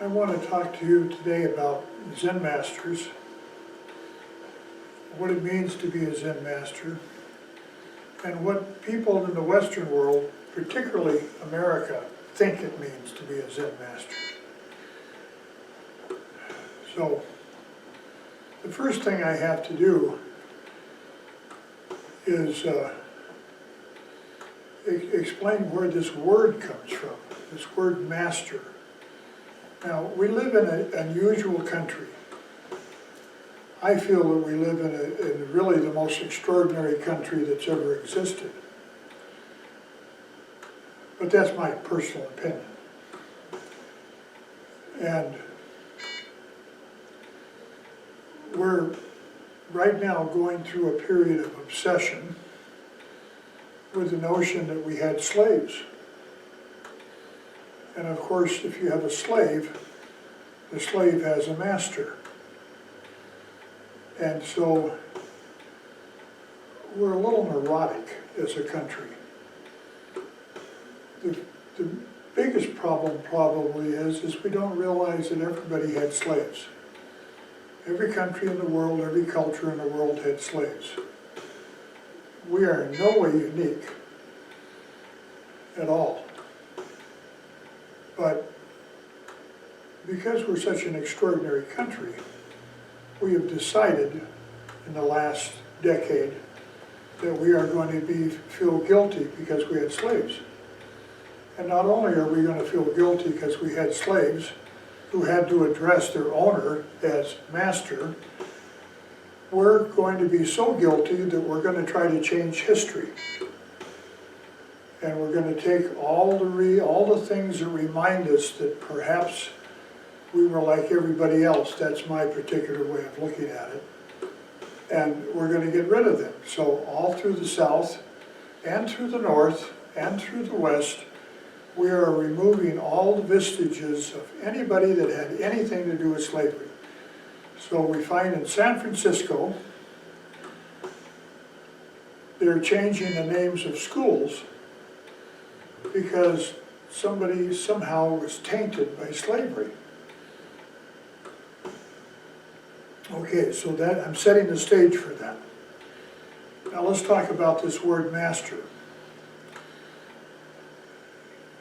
I want to talk to you today about Zen masters, what it means to be a Zen master, and what people in the Western world, particularly America, think it means to be a Zen master. So, the first thing I have to do is explain where this word comes from, this word master. Now, we live in an unusual country. I feel that we live in really the most extraordinary country that's ever existed. But that's my personal opinion. And we're right now going through a period of obsession with the notion that we had slaves. And of course, if you have a slave, the slave has a master. And so we're a little neurotic as a country. The biggest problem probably is we don't realize that everybody had slaves. Every country in the world, every culture in the world had slaves. We are in no way unique at all. But because we're such an extraordinary country, we have decided in the last decade that we are going to feel guilty because we had slaves. And not only are we going to feel guilty because we had slaves who had to address their owner as master, we're going to be so guilty that we're going to try to change history. And we're going to take all the things that remind us that perhaps we were like everybody else. That's my particular way of looking at it. And we're going to get rid of them. So all through the South, and through the North, and through the West, we are removing all the vestiges of anybody that had anything to do with slavery. So we find in San Francisco, they're changing the names of schools because somebody somehow was tainted by slavery. Okay, so that I'm setting the stage for that. Now let's talk about this word master.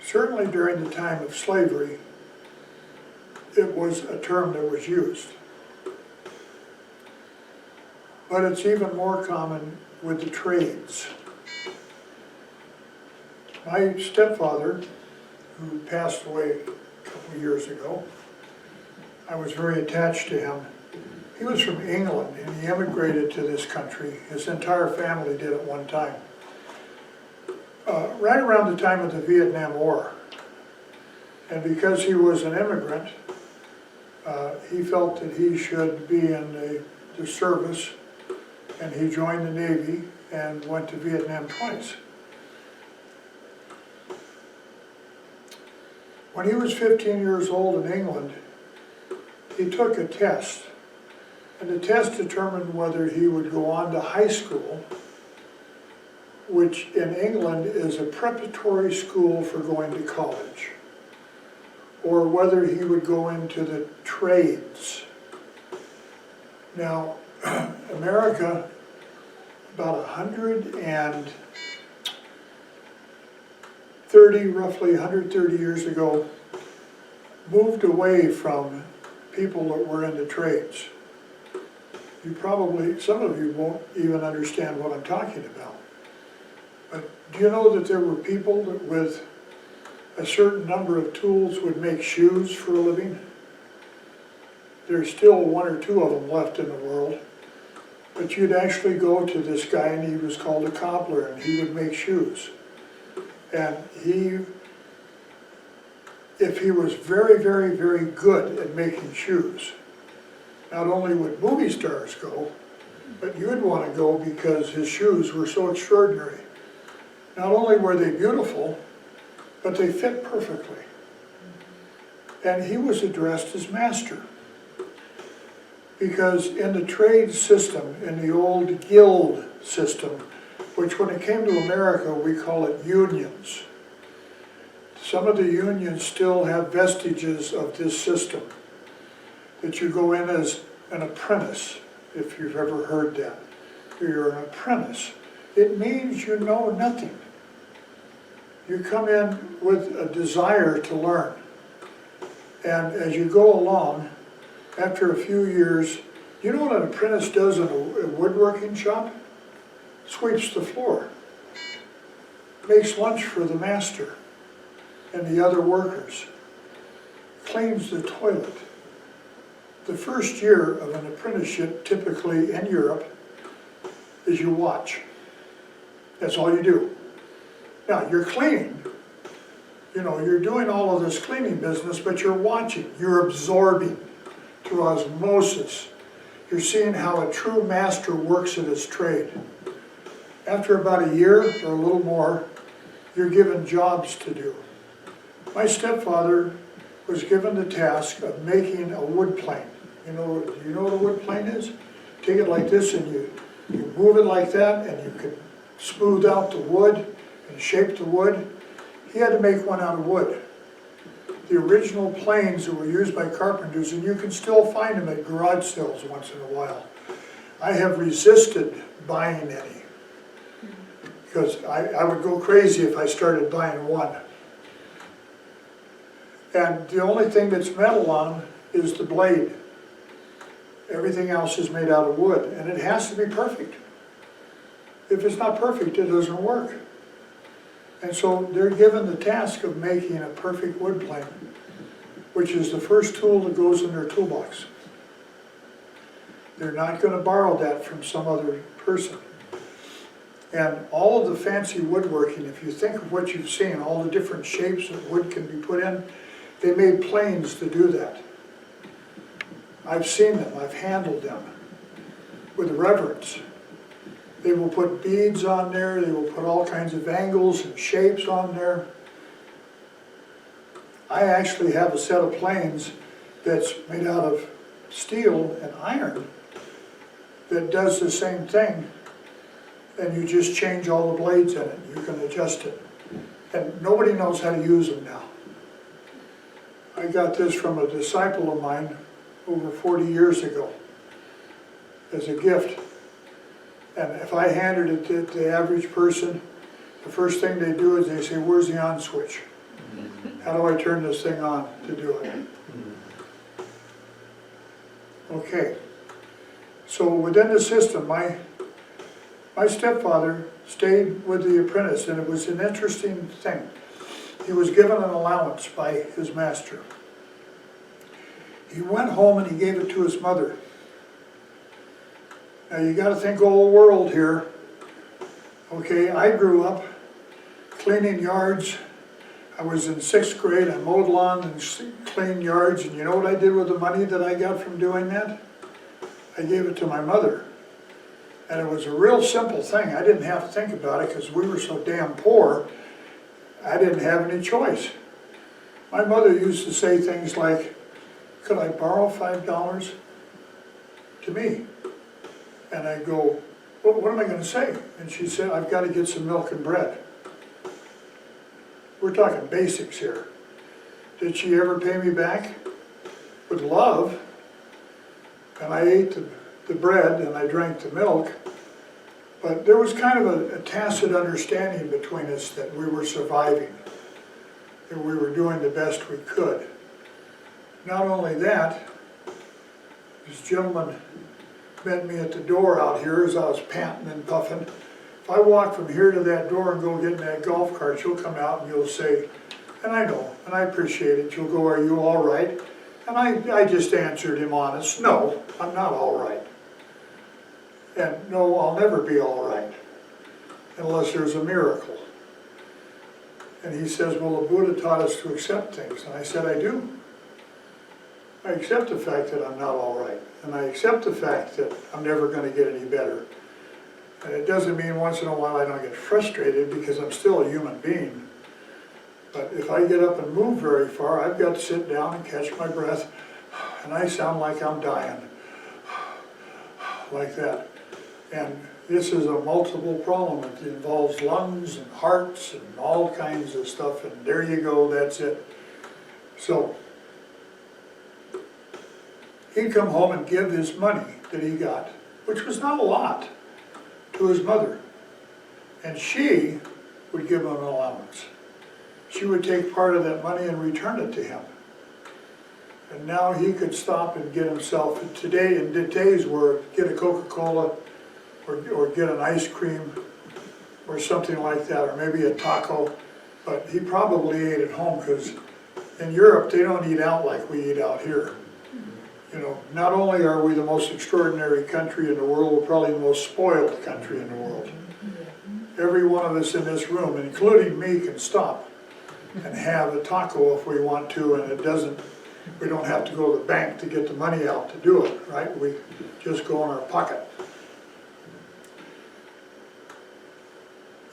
Certainly during the time of slavery, it was a term that was used. But it's even more common with the trades. My stepfather, who passed away a couple of years ago, I was very attached to him. He was from England and he immigrated to this country. His entire family did at one time. Right around the time of the Vietnam War. And because he was an immigrant, he felt that he should be in the service, and he joined the Navy and went to Vietnam twice. When he was 15 years old in England, he took a test, and the test determined whether he would go on to high school, which in England is a preparatory school for going to college, or whether he would go into the trades. Now, America, about 130 years ago, moved away from people that were in the trades. You probably, some of you won't even understand what I'm talking about. But do you know that there were people that with a certain number of tools would make shoes for a living? There's still one or two of them left in the world. But you'd actually go to this guy and he was called a cobbler and he would make shoes. And if he was very, very, very good at making shoes, not only would movie stars go, but you'd want to go because his shoes were so extraordinary. Not only were they beautiful, but they fit perfectly. And he was addressed as master. Because in the trade system, in the old guild system, which when it came to America, we call it unions. Some of the unions still have vestiges of this system, that you go in as an apprentice, if you've ever heard that. You're an apprentice. It means you know nothing. You come in with a desire to learn. And as you go along, after a few years, you know what an apprentice does in a woodworking shop? Sweeps the floor, makes lunch for the master and the other workers, cleans the toilet. The first year of an apprenticeship, typically in Europe, is you watch. That's all you do. Now, you're cleaning. You know, you're doing all of this cleaning business, but you're watching. You're absorbing through osmosis. You're seeing how a true master works at his trade. After about a year or a little more, you're given jobs to do. My stepfather was given the task of making a wood plane. You know what a wood plane is? Take it like this and you move it like that, and you can smooth out the wood and shape the wood. He had to make one out of wood. The original planes that were used by carpenters, and you can still find them at garage sales once in a while. I have resisted buying any, because I would go crazy if I started buying one. And the only thing that's metal on is the blade. Everything else is made out of wood, and it has to be perfect. If it's not perfect, it doesn't work. And so they're given the task of making a perfect wood plane, which is the first tool that goes in their toolbox. They're not going to borrow that from some other person. And all of the fancy woodworking, if you think of what you've seen, all the different shapes that wood can be put in, they made planes to do that. I've seen them, I've handled them with reverence. They will put beads on there, they will put all kinds of angles and shapes on there. I actually have a set of planes that's made out of steel and iron that does the same thing, and you just change all the blades in it. You can adjust it. And nobody knows how to use them now. I got this from a disciple of mine over 40 years ago as a gift. And if I handed it to the average person, the first thing they do is they say, "Where's the on switch? How do I turn this thing on to do it?" Okay. So within the system, my stepfather stayed with the apprentice, and it was an interesting thing. He was given an allowance by his master. He went home and he gave it to his mother. Now you got to think old world here. Okay, I grew up cleaning yards. I was in 6th grade. I mowed lawn and cleaned yards, and you know what I did with the money that I got from doing that? I gave it to my mother. And it was a real simple thing. I didn't have to think about it because we were so damn poor. I didn't have any choice. My mother used to say things like, "Could I borrow $5 to me?" And I'd go, "What am I going to say?" And she said, "I've got to get some milk and bread." We're talking basics here. Did she ever pay me back? With love. And I ate the bread and I drank the milk. But there was kind of a tacit understanding between us that we were surviving, that we were doing the best we could. Not only that, this gentleman met me at the door out here as I was panting and puffing. If I walk from here to that door and go get in that golf cart, you'll come out and you'll say, and I know, and I appreciate it, you'll go, "Are you all right?" And I just answered him honest, "No, I'm not all right." And no, I'll never be all right unless there's a miracle. And he says, "Well, the Buddha taught us to accept things." And I said, "I do. I accept the fact that I'm not all right. And I accept the fact that I'm never going to get any better. And it doesn't mean once in a while I don't get frustrated, because I'm still a human being. But if I get up and move very far, I've got to sit down and catch my breath. And I sound like I'm dying. Like that. And This is a multiple problem. It involves lungs and hearts and all kinds of stuff, and there you go, that's it. So, he'd come home and give his money that he got, which was not a lot, to his mother. And she would give him an allowance. She would take part of that money and return it to him. And now he could stop and get himself, today, in today's world, get a Coca-Cola or get an ice cream or something like that, or maybe a taco. But he probably ate at home, because in Europe they don't eat out like we eat out here. You know, not only are we the most extraordinary country in the world, we're probably the most spoiled country in the world. Every one of us in this room, including me, can stop and have a taco if we want to, and we don't have to go to the bank to get the money out to do it, right? We just go in our pocket.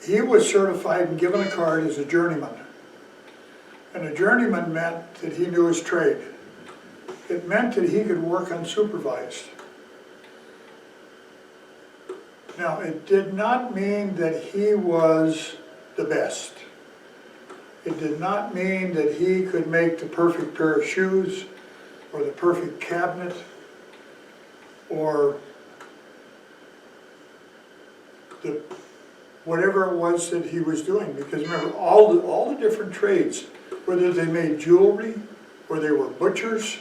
He was certified and given a card as a journeyman. And a journeyman meant that he knew his trade. It meant that he could work unsupervised. Now, it did not mean that he was the best. It did not mean that he could make the perfect pair of shoes, or the perfect cabinet, or whatever it was that he was doing. Because remember, all the different trades, whether they made jewelry, or they were butchers,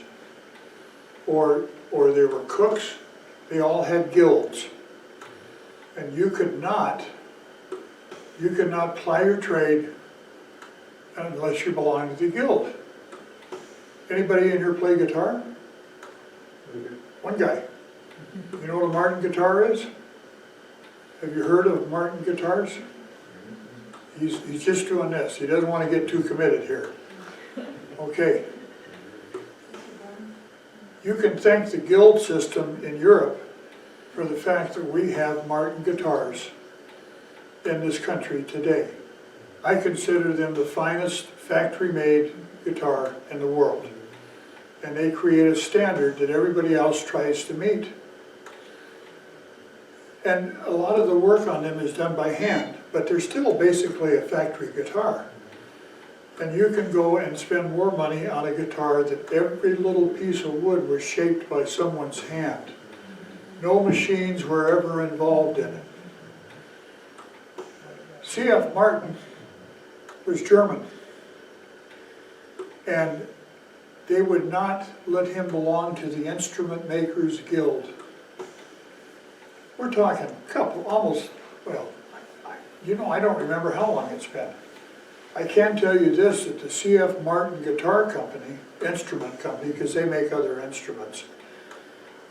or they were cooks, they all had guilds. And you could not ply your trade unless you belonged to the guild. Anybody in here play guitar? One guy. You know what a Martin guitar is? Have you heard of Martin guitars? He's just doing this. He doesn't want to get too committed here. Okay. You can thank the guild system in Europe for the fact that we have Martin guitars in this country today. I consider them the finest factory-made guitar in the world. And they create a standard that everybody else tries to meet. And a lot of the work on them is done by hand, but they're still basically a factory guitar. And you can go and spend more money on a guitar that every little piece of wood was shaped by someone's hand. No machines were ever involved in it. C.F. Martin was German, and they would not let him belong to the Instrument Makers Guild. We're talking a couple, almost, well, I don't remember how long it's been. I can tell you this, that the C.F. Martin Guitar Company, instrument company, because they make other instruments,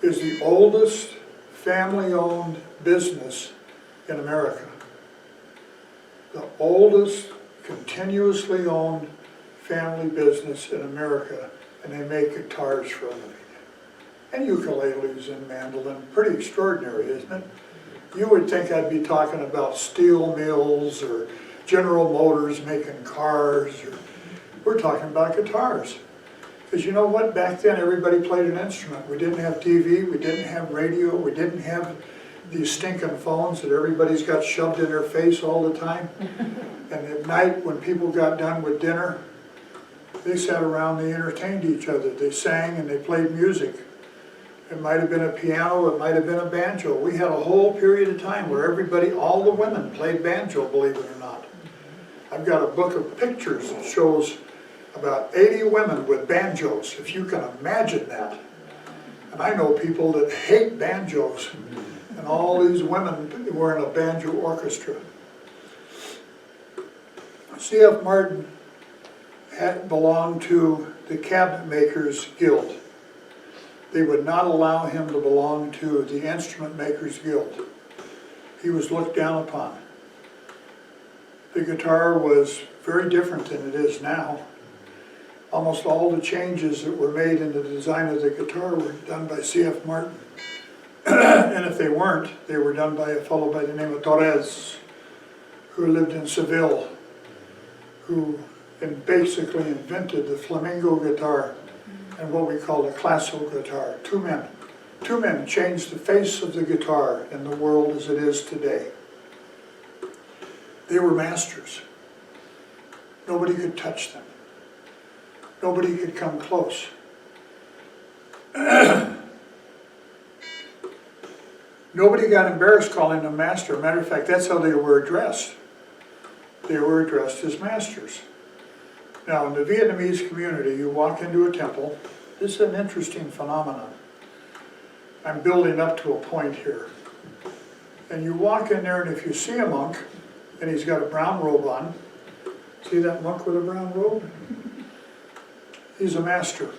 is the oldest family-owned business in America. The oldest continuously owned family business in America, and they make guitars for a living. And ukuleles and mandolin, pretty extraordinary, isn't it? You would think I'd be talking about steel mills or General Motors making cars. We're talking about guitars. Because you know what? Back then everybody played an instrument. We didn't have TV, we didn't have radio, we didn't have these stinking phones that everybody's got shoved in their face all the time. And at night when people got done with dinner, they sat around, they entertained each other. They sang and they played music. It might have been a piano, it might have been a banjo. We had a whole period of time where everybody, all the women played banjo, believe it or not. I've got a book of pictures that shows about 80 women with banjos, if you can imagine that. And I know people that hate banjos, and all these women were in a banjo orchestra. C.F. Martin had belonged to the Cabinet Makers Guild. They would not allow him to belong to the Instrument Makers Guild. He was looked down upon. The guitar was very different than it is now. Almost all the changes that were made in the design of the guitar were done by C.F. Martin. And if they weren't, they were done by a fellow by the name of Torres, who lived in Seville, who basically invented the flamenco guitar and what we call the classical guitar. Two men Two men changed the face of the guitar in the world as it is today. They were masters. Nobody could touch them. Nobody could come close. Nobody got embarrassed calling them master. Matter of fact, that's how they were addressed. They were addressed as masters. Now, in the Vietnamese community, you walk into a temple. This is an interesting phenomenon. I'm building up to a point here. And you walk in there, and if you see a monk, and he's got a brown robe on, see that monk with a brown robe? He's a master.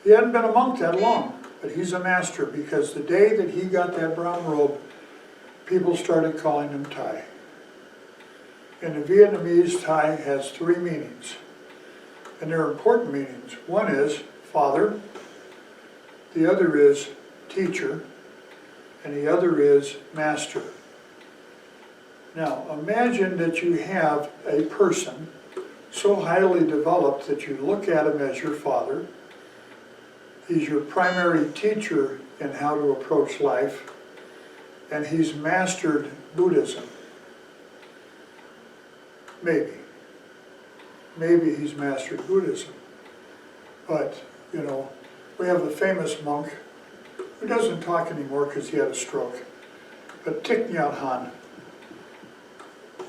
He hadn't been a monk that long, but he's a master because the day that he got that brown robe, people started calling him Thay. In the Vietnamese, Thay has three meanings, and they're important meanings. One is father, the other is teacher, and the other is master. Now, imagine that you have a person so highly developed that you look at him as your father. He's your primary teacher in how to approach life, and he's mastered Buddhism. Maybe. Maybe he's mastered Buddhism. But, you know, we have a famous monk who doesn't talk anymore because he had a stroke, but Thich Tam Hien.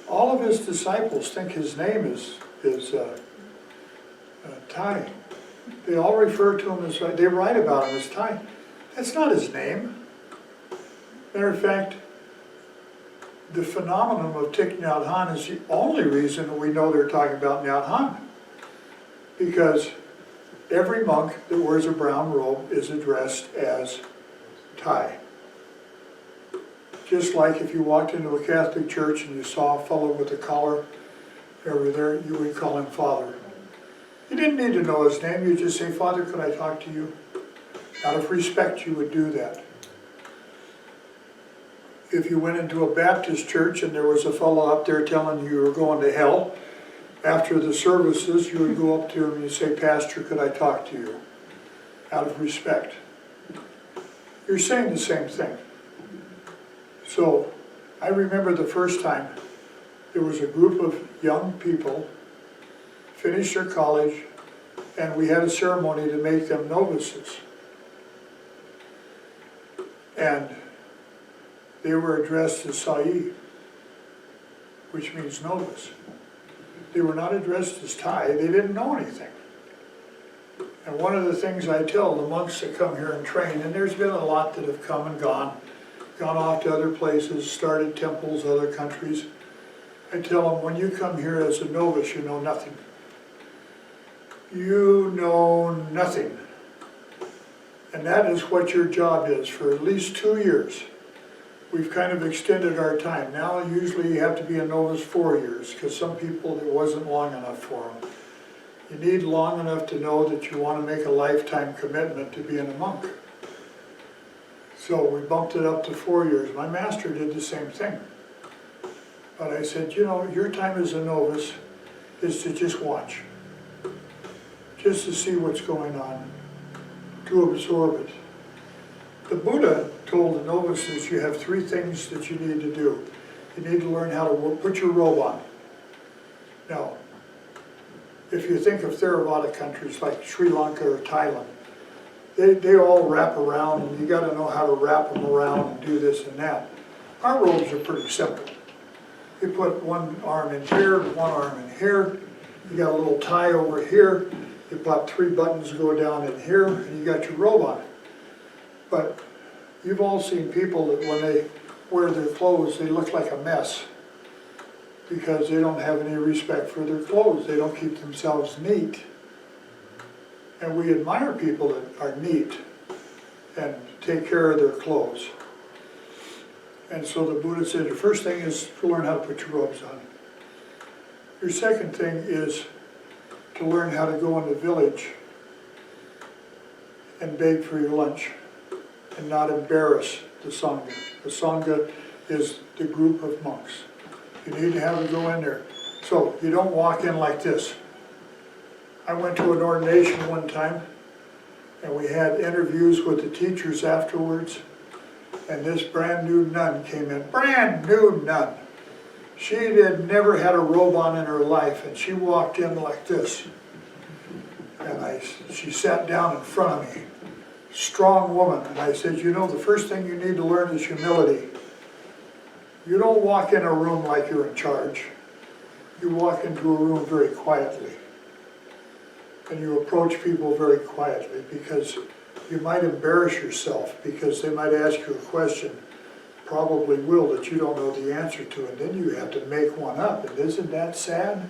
All of his disciples think his name is Thay. They all refer to him as, they write about him as Thay. That's not his name. Matter of fact, the phenomenon of Thich Tam Hien is the only reason that we know they're talking about Tam Hien. Because every monk that wears a brown robe is addressed as Thay. Just like if you walked into a Catholic church and you saw a fellow with a collar over there, you would call him Father. You didn't need to know his name, you'd just say, Father, could I talk to you? Out of respect, you would do that. If you went into a Baptist church and there was a fellow up there telling you were going to hell, after the services, you would go up to him and you'd say, Pastor, could I talk to you? Out of respect. You're saying the same thing. So, I remember the first time there was a group of young people, finished their college, and we had a ceremony to make them novices. And they were addressed as Sai, which means novice. They were not addressed as Thay. They didn't know anything. And one of the things I tell the monks that come here and train, and there's been a lot that have come and gone off to other places, started temples, other countries. I tell them, when you come here as a novice, you know nothing. You know nothing. And that is what your job is for at least 2 years. We've kind of extended our time. Now usually you have to be a novice 4 years because some people it wasn't long enough for them. You need long enough to know that you want to make a lifetime commitment to being a monk. So we bumped it up to 4 years. My master did the same thing. But I said, you know, your time as a novice is to just watch. Just to see what's going on, to absorb it. The Buddha told the novices you have 3 things that you need to do. You need to learn how to put your robe on. Now, if you think of Theravada countries like Sri Lanka or Thailand, they all wrap around, and you got to know how to wrap them around and do this and that. Our robes are pretty simple. You put one arm in here, one arm in here. You got a little tie over here. You put 3 buttons go down in here, and you got your robe on. But you've all seen people that when they wear their clothes, they look like a mess because they don't have any respect for their clothes. They don't keep themselves neat. And we admire people that are neat and take care of their clothes. And so the Buddha said, your first thing is to learn how to put your robes on. Your second thing is to learn how to go in the village and beg for your lunch and not embarrass the Sangha. The Sangha is the group of monks. You need to have to go in there. So you don't walk in like this. I went to an ordination one time, And we had interviews with the teachers afterwards, and this brand new nun came in, brand new nun. She had never had a robe on in her life, and she walked in like this. And she sat down in front of me, strong woman, and I said, you know, the first thing you need to learn is humility. You don't walk in a room like you're in charge. You walk into a room very quietly. And you approach people very quietly, because you might embarrass yourself, because they might ask you a question, probably will, that you don't know the answer to, and then you have to make one up. And isn't that sad?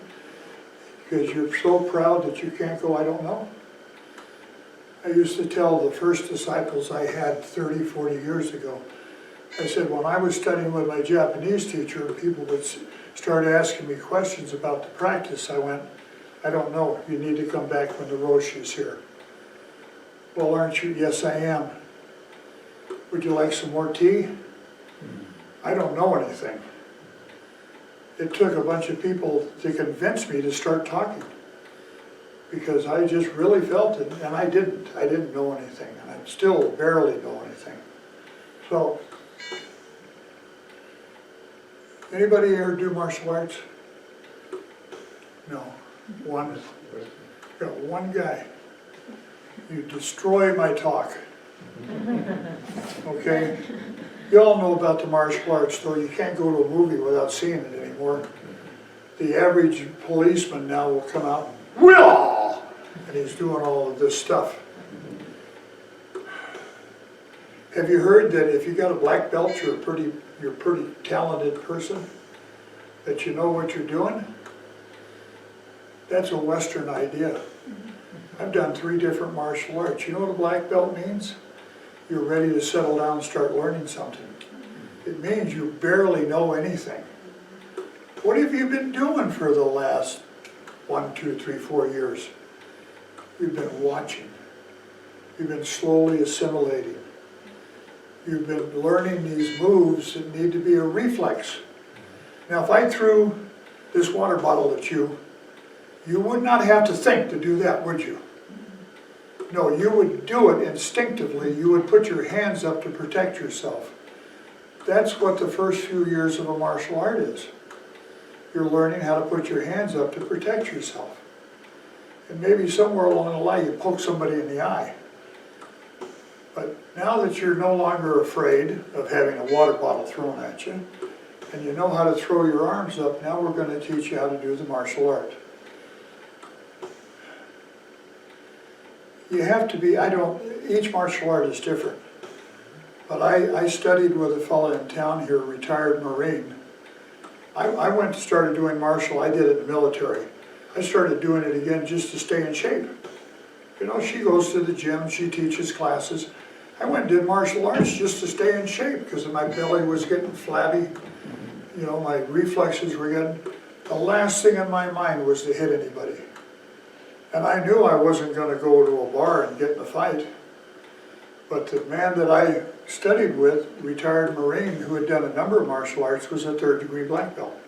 Because you're so proud that you can't go, I don't know. I used to tell the first disciples I had 30, 40 years ago, I said, when I was studying with my Japanese teacher, people would start asking me questions about the practice, I went, I don't know, you need to come back when the Roshi is here. Well, aren't you? Yes, I am. Would you like some more tea? I don't know anything. It took a bunch of people to convince me to start talking, because I just really felt it, and I didn't know anything, and I still barely know anything. So, anybody here do martial arts? No. One. Got one guy. You destroy my talk. Okay? You all know about the martial arts, though you can't go to a movie without seeing it anymore. The average policeman now will come out, and he's doing all of this stuff. Have you heard that if you got a black belt, you're a pretty talented person? That you know what you're doing? That's a Western idea. I've done 3 different martial arts. You know what a black belt means? You're ready to settle down and start learning something. It means you barely know anything. What have you been doing for the last 1, 2, 3, 4 years? You've been watching. You've been slowly assimilating. You've been learning these moves that need to be a reflex. Now, if I threw this water bottle at you, you would not have to think to do that, would you? No, you would do it instinctively. You would put your hands up to protect yourself. That's what the first few years of a martial art is. You're learning how to put your hands up to protect yourself. And maybe somewhere along the line you poke somebody in the eye. But now that you're no longer afraid of having a water bottle thrown at you, and you know how to throw your arms up, now we're going to teach you how to do the martial art. You have to be, each martial art is different. But I studied with a fellow in town here, a retired Marine. I went and started doing martial, I did it in the military. I started doing it again just to stay in shape. You know, she goes to the gym, she teaches classes. I went and did martial arts just to stay in shape because my belly was getting flabby. You know, my reflexes were getting... The last thing in my mind was to hit anybody. And I knew I wasn't going to go to a bar and get in a fight. But the man that I studied with, retired Marine, who had done a number of martial arts, was a 3rd-degree black belt.